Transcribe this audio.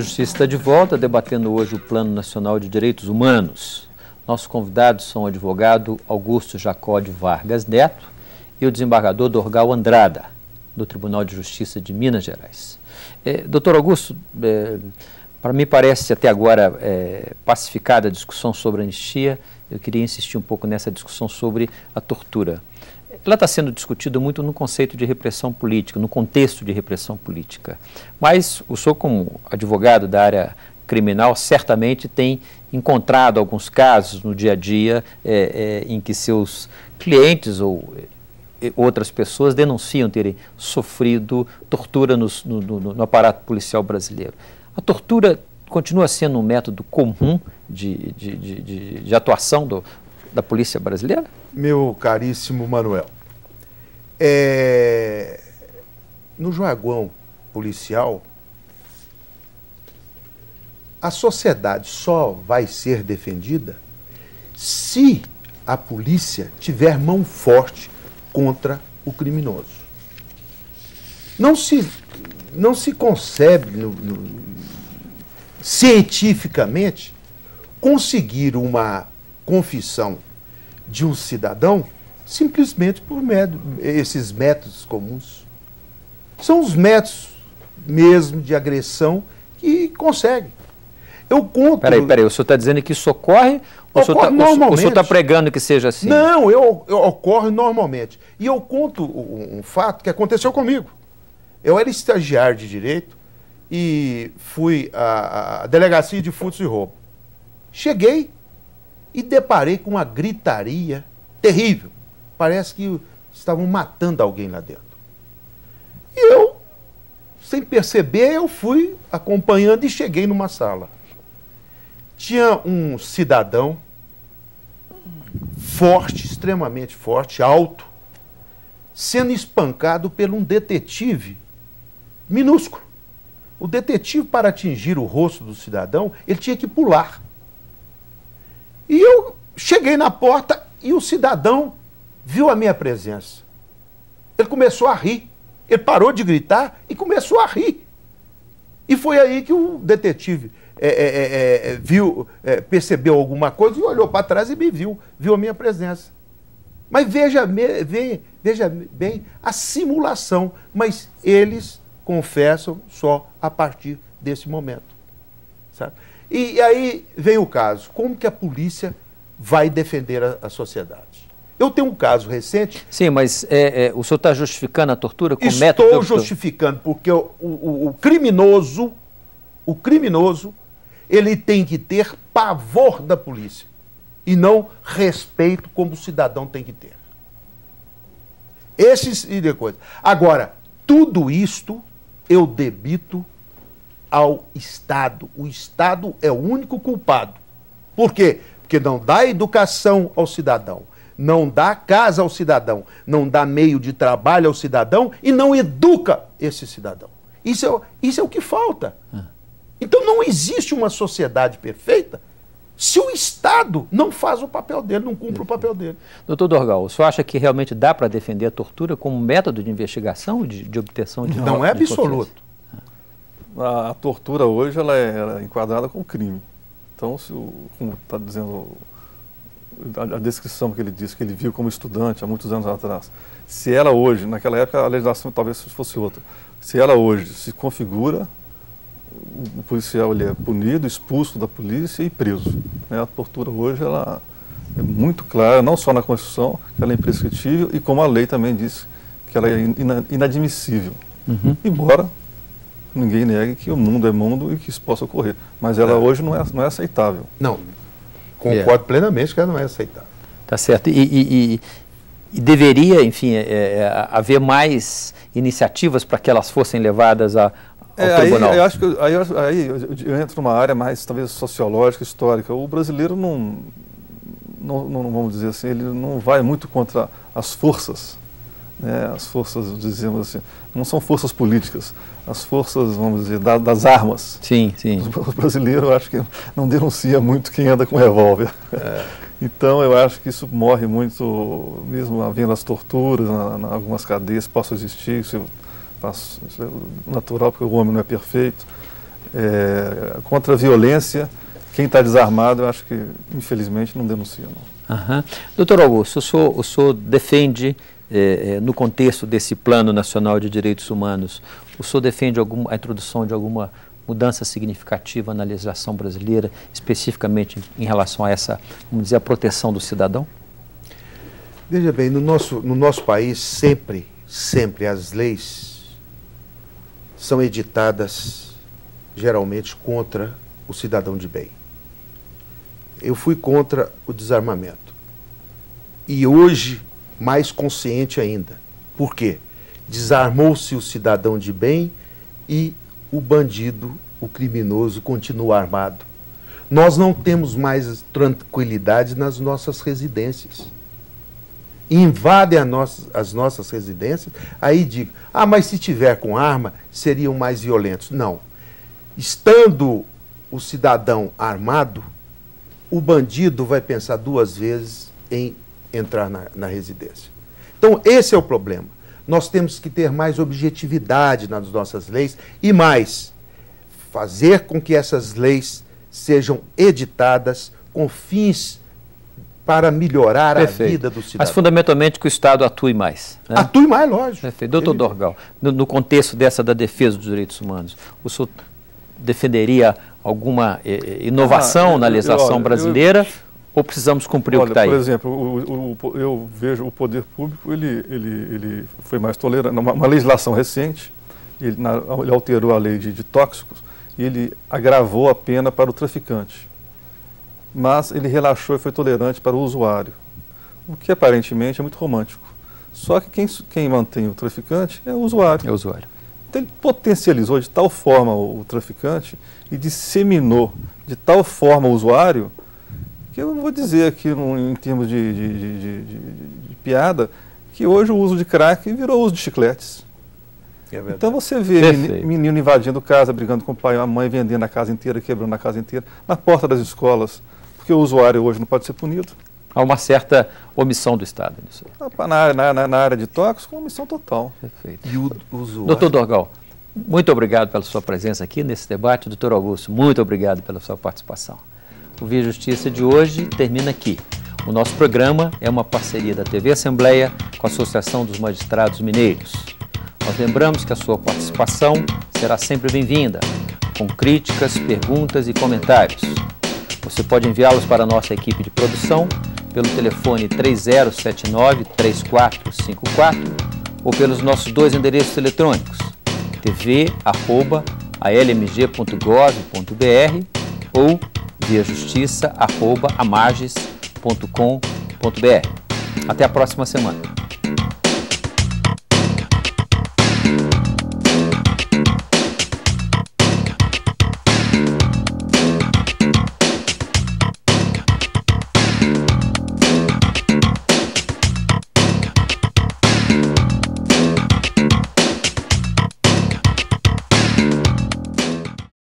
Justiça está de volta, debatendo hoje o Plano Nacional de Direitos Humanos. Nossos convidados são o advogado Augusto Jacó de Vargas Neto e o desembargador Dorgal Andrada, do Tribunal de Justiça de Minas Gerais. Doutor Augusto, para mim parece até agora pacificada a discussão sobre a anistia. Eu queria insistir um pouco nessa discussão sobre a tortura. Ela está sendo discutida muito no conceito de repressão política, no contexto de repressão política. Mas o senhor, como advogado da área criminal, certamente tem encontrado alguns casos no dia a dia em que seus clientes ou outras pessoas denunciam terem sofrido tortura no aparato policial brasileiro. A tortura continua sendo um método comum de atuação da polícia brasileira? Meu caríssimo Manuel, no jargão policial, a sociedade só vai ser defendida se a polícia tiver mão forte contra o criminoso. Não se concebe cientificamente conseguir uma confissão de um cidadão simplesmente por esses métodos comuns. São os métodos mesmo de agressão que conseguem. Eu conto... Peraí, o senhor está dizendo que isso ocorre? O senhor está pregando que seja assim? Não, ocorre normalmente. E eu conto um fato que aconteceu comigo. Eu era estagiário de Direito e fui à Delegacia de Furtos e Roubo. Cheguei e deparei com uma gritaria terrível. Parece que estavam matando alguém lá dentro. E eu, sem perceber, eu fui acompanhando e cheguei numa sala. Tinha um cidadão forte, extremamente forte, alto, sendo espancado por um detetive minúsculo. O detetive, para atingir o rosto do cidadão, ele tinha que pular. E eu cheguei na porta e o cidadão viu a minha presença. Ele começou a rir. Ele parou de gritar e começou a rir. E foi aí que o detetive percebeu alguma coisa e olhou para trás e me viu a minha presença. Mas veja bem a simulação, mas eles confessam só a partir desse momento. Sabe? E aí vem o caso, como que a polícia vai defender a sociedade? Eu tenho um caso recente... Sim, mas o senhor está justificando a tortura com método... Estou justificando, porque o criminoso, ele tem que ter pavor da polícia e não respeito como o cidadão tem que ter. Esses e de coisa. Agora, tudo isto eu debito ao Estado. O Estado é o único culpado. Por quê? Porque não dá educação ao cidadão, não dá casa ao cidadão, não dá meio de trabalho ao cidadão e não educa esse cidadão. Isso é o que falta. Então não existe uma sociedade perfeita se o Estado não faz o papel dele, não cumpre o papel dele. Doutor Dorgal, o senhor acha que realmente dá para defender a tortura como método de investigação, de obtenção de... Não é absoluto. A tortura hoje ela é enquadrada como crime. Então, como está dizendo a descrição que ele disse, que ele viu como estudante há muitos anos atrás, se ela hoje, naquela época a legislação talvez fosse outra, se ela hoje se configura, o policial ele é punido, expulso da polícia e preso. A tortura hoje ela é muito clara, não só na Constituição, que ela é imprescritível, e como a lei também diz que ela é inadmissível. Embora ninguém negue que o mundo é mundo e que isso possa ocorrer. Mas ela hoje não é aceitável. Não, concordo plenamente que ela não é aceitável. Tá certo. E deveria, enfim, haver mais iniciativas para que elas fossem levadas ao tribunal. Eu acho que aí eu entro numa área mais, talvez, sociológica, histórica. O brasileiro não vamos dizer assim, ele não vai muito contra as forças. As forças, dizemos assim, não são forças políticas, as forças, vamos dizer, das armas. Sim, sim. O brasileiro, eu acho que não denuncia muito quem anda com revólver. Então, eu acho que isso morre muito, mesmo havendo as torturas, em algumas cadeias, possa existir, isso é natural, porque o homem não é perfeito. contra a violência. Quem está desarmado, eu acho que, infelizmente, não denuncia, não. Uhum. Doutor Augusto, o senhor defende, no contexto desse Plano Nacional de Direitos Humanos, o senhor defende a introdução de alguma mudança significativa na legislação brasileira, especificamente em relação a essa, vamos dizer, a proteção do cidadão? Veja bem, no nosso país, sempre as leis são editadas, geralmente, contra o cidadão de bem. Eu fui contra o desarmamento. E hoje, mais consciente ainda. Por quê? Desarmou-se o cidadão de bem e o bandido, o criminoso, continua armado. Nós não temos mais tranquilidade nas nossas residências. Invadem as nossas residências, aí digo, mas se tiver com arma, seriam mais violentos. Não. Estando o cidadão armado, o bandido vai pensar 2 vezes em entrar na residência. Então, esse é o problema. Nós temos que ter mais objetividade nas nossas leis e mais, fazer com que essas leis sejam editadas com fins para melhorar Perfeito. A vida do cidadão. Mas, fundamentalmente, que o Estado atue mais. Né? Atue mais, lógico. Perfeito. Doutor Dorgal, no contexto da defesa dos direitos humanos, o senhor defenderia alguma inovação na legislação brasileira ou precisamos cumprir o que está aí? Por exemplo, eu vejo o poder público, ele foi mais tolerante. Uma legislação recente, ele alterou a lei de tóxicos e ele agravou a pena para o traficante. Mas ele relaxou e foi tolerante para o usuário, o que aparentemente é muito romântico. Só que quem mantém o traficante é o usuário. É o usuário. Então ele potencializou de tal forma o traficante e disseminou de tal forma o usuário, que eu vou dizer aqui em termos de piada, que hoje o uso de crack virou uso de chicletes. Então você vê menino invadindo casa, brigando com o pai, a mãe vendendo a casa inteira, quebrando a casa inteira, na porta das escolas, porque o usuário hoje não pode ser punido. Há uma certa omissão do Estado nisso aí. Na área de tóxico, omissão total. Perfeito. E o usuário... Doutor Dorgal, muito obrigado pela sua presença aqui nesse debate. Doutor Augusto, muito obrigado pela sua participação. O Via Justiça de hoje termina aqui. O nosso programa é uma parceria da TV Assembleia com a Associação dos Magistrados Mineiros. Nós lembramos que a sua participação será sempre bem-vinda, com críticas, perguntas e comentários. Você pode enviá-los para a nossa equipe de produção pelo telefone 3079-3454 ou pelos nossos 2 endereços eletrônicos, tv@almg.gov.br ou viajustiça@amages.com.br. Até a próxima semana.